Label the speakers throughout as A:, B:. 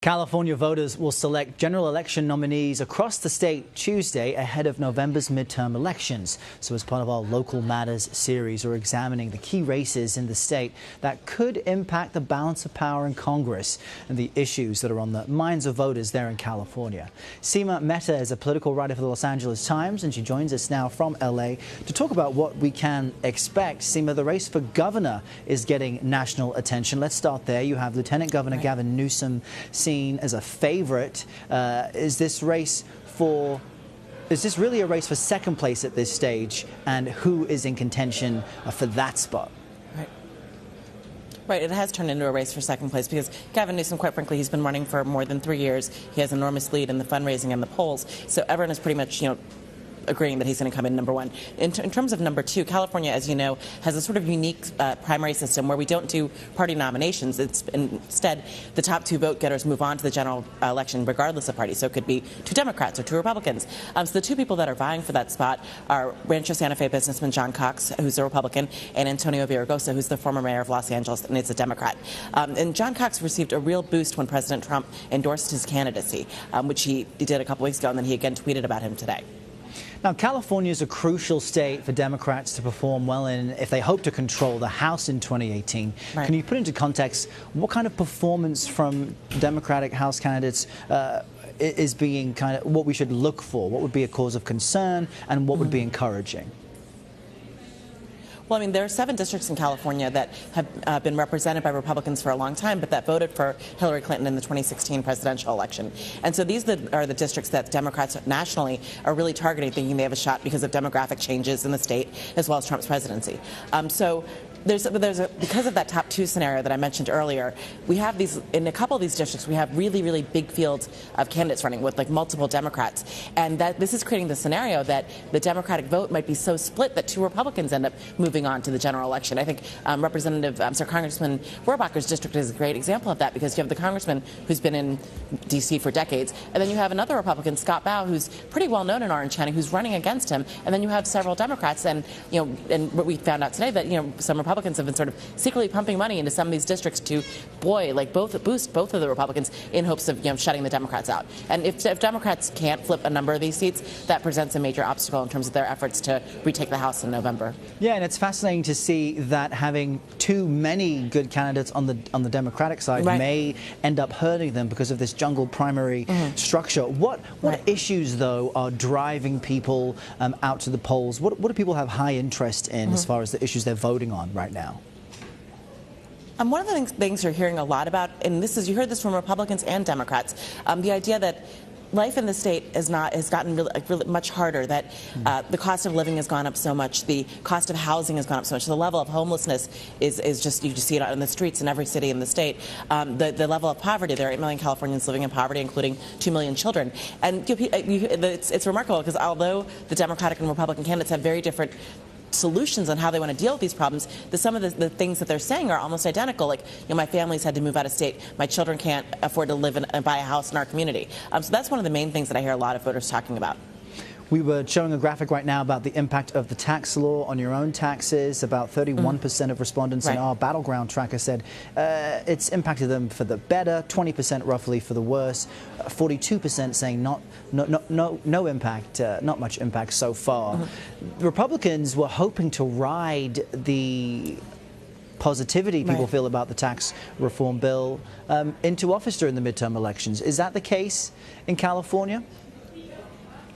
A: California voters will select general election nominees across the state Tuesday ahead of November's midterm elections. So as part of our Local Matters series, we're examining the key races in the state that could impact the balance of power in Congress and the issues that are on the minds of voters there in California. Seema Mehta is a political writer for the Los Angeles Times, and she joins us now from LA to talk about what we can expect. Seema, the race for governor is getting national attention. Let's start there. You have Lieutenant Governor Gavin Newsom seen as a favorite. Is this really a race for second place at this stage, and who is in contention for that spot?
B: Right, it has turned into a race for second place because Gavin Newsom, quite frankly, he's been running for more than 3 years. He has an enormous lead in the fundraising and the polls, so everyone is pretty much, agreeing that he's going to come in number one. In terms of number two, California, as you know, has a sort of unique primary system where we don't do party nominations. It's instead the top two vote getters move on to the general election regardless of party. So it could be two Democrats or two Republicans. So the two people that are vying for that spot are Rancho Santa Fe businessman John Cox, who's a Republican, and Antonio Villaraigosa, who's the former mayor of Los Angeles and is a Democrat. And John Cox received a real boost when President Trump endorsed his candidacy, which he did a couple weeks ago, and then he again tweeted about him today.
A: Now, California is a crucial state for Democrats to perform well in if they hope to control the House in 2018. Right. Can you put into context what kind of performance from Democratic House candidates is being kind of what we should look for? What would be a cause of concern and what would be encouraging?
B: Well, I mean, there are 7 districts in California that have been represented by Republicans for a long time, but that voted for Hillary Clinton in the 2016 presidential election. And so these are the districts that Democrats nationally are really targeting, thinking they have a shot because of demographic changes in the state, as well as Trump's presidency. Because of that top 2 scenario that I mentioned earlier, we have these, in a couple of these districts, we have really, really big fields of candidates running with like multiple Democrats. And that this is creating the scenario that the Democratic vote might be so split that 2 Republicans end up moving on to the general election. I think Congressman Rohrabacher's district is a great example of that, because you have the congressman who's been in D.C. for decades, and then you have another Republican, Scott Baugh, who's pretty well known in Orange County, who's running against him, and then you have several Democrats. And and what we found out today that some Republicans have been sort of secretly pumping money into some of these districts to boost both of the Republicans in hopes of shutting the Democrats out. And if Democrats can't flip a number of these seats, that presents a major obstacle in terms of their efforts to retake the House in November.
A: Yeah, and it's fascinating to see that having too many good candidates on the Democratic side may end up hurting them because of this jungle primary structure. What issues, though, are driving people out to the polls? What do people have high interest in as far as the issues they're voting on right now?
B: One of the things you're hearing a lot about, and you heard this from Republicans and Democrats, the idea that life in the state has gotten really much harder, that the cost of living has gone up so much, the cost of housing has gone up so much, the level of homelessness is just, you just see it on the streets in every city in the state. The level of poverty, there are 8 million Californians living in poverty, including 2 million children. And it's remarkable, because although the Democratic and Republican candidates have very different solutions on how they want to deal with these problems, some of the things that they're saying are almost identical. Like, my family's had to move out of state. My children can't afford to live and buy a house in our community. So that's one of the main things that I hear a lot of voters talking about.
A: We were showing a graphic right now about the impact of the tax law on your own taxes. About 31% of respondents in our battleground tracker said it's impacted them for the better, 20% roughly for the worse, 42% saying no impact, not much impact so far. Republicans were hoping to ride the positivity people feel about the tax reform bill into office during the midterm elections. Is that the case in California?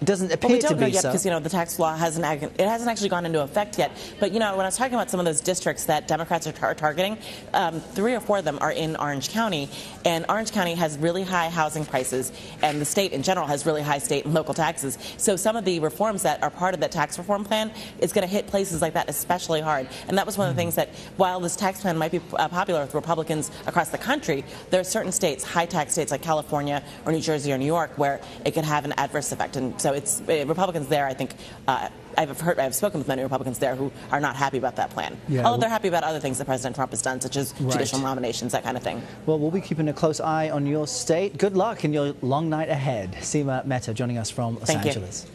A: It doesn't appear to be so.
B: We don't know yet, because the tax law hasn't actually gone into effect yet. But when I was talking about some of those districts that Democrats are targeting, 3 or 4 of them are in Orange County, and Orange County has really high housing prices, and the state in general has really high state and local taxes. So some of the reforms that are part of that tax reform plan is going to hit places like that especially hard. And that was one of the things that, while this tax plan might be popular with Republicans across the country, there are certain states, high tax states like California or New Jersey or New York, where it could have an adverse effect. And so it's Republicans there, I think, I've spoken with many Republicans there who are not happy about that plan. Although they're happy about other things that President Trump has done, such as judicial nominations, that kind of thing.
A: Well, we'll be keeping a close eye on your state. Good luck in your long night ahead. Seema Mehta joining us from Los Angeles.